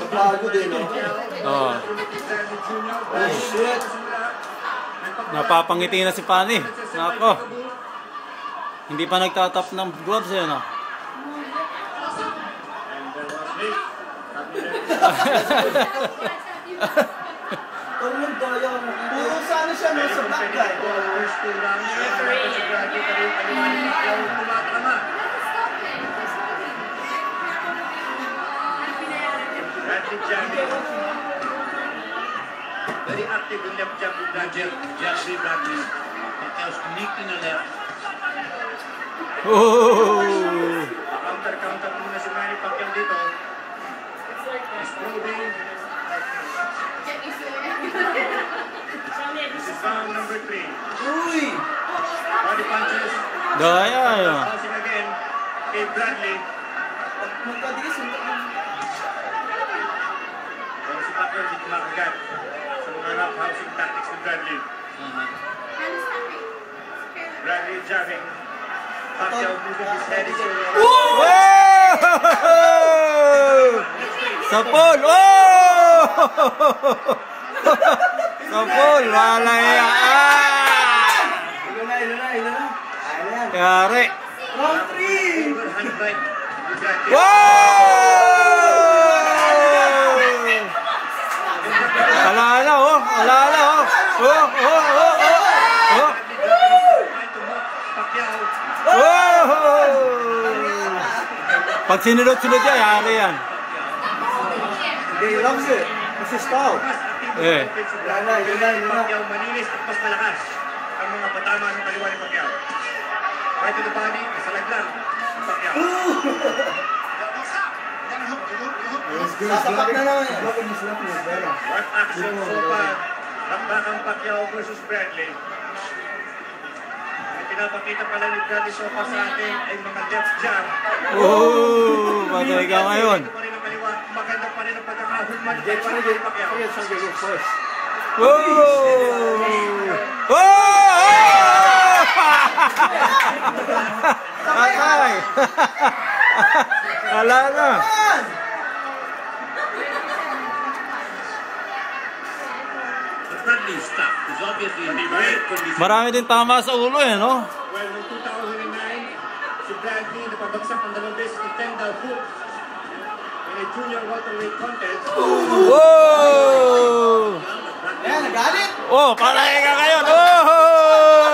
Bago din, no? Oh. Oh, shit. Napapangiti na si Pani. Nako. Hindi pa nagtatap ng gloves eh, no? Puro sana siya, no? Sa black guy. Very active in left jab with Bradley. Jeffrey Bradley. Pacquiao's unique in the left. Counter muna si Manny Pacquiao dito. He's proving. This is round number 3. Uy! Body punches. Daya, Passing again kay Bradley. Magkadigis yung Pero si Pacquiao hindi kumakagat sa mga rough housing tactics ni Bradley. Bradley jabbing. Pacquiao moving his head into the... Sapol! Oh! Sapol! Wala yan! Ilo na. Kari! Round 3! Alala, oh! Alala, oh! Pag sinunod-sunod yan, yari yan. He loves it. It's his style. Eh. Pacquiao manilis at mas malakas ang mga patama ng kaliwa ni Pacquiao. Right to the body, nasalaglan si Pacquiao. Sasapak na naman yan. What action so far? Bakbakang Pacquiao versus Bradley. Ang pinapakita pala ni Bradley so far sa atin ay mga left jab. Patay ka ngayon. Maganda pa rin ang pagkakahulman ng kaliwa ni Pacquiao. Patay! Wala na. Bradley's stop is obviously in the right condition. Marami din tama sa ulo eh, no? Well, noong 2009, si Bradley napabagsak ng 2 beses ni Tendal Hook in a junior welterweight contest. Oh! Ayan, nagalit! Oh, patay ka ngayon! Oh!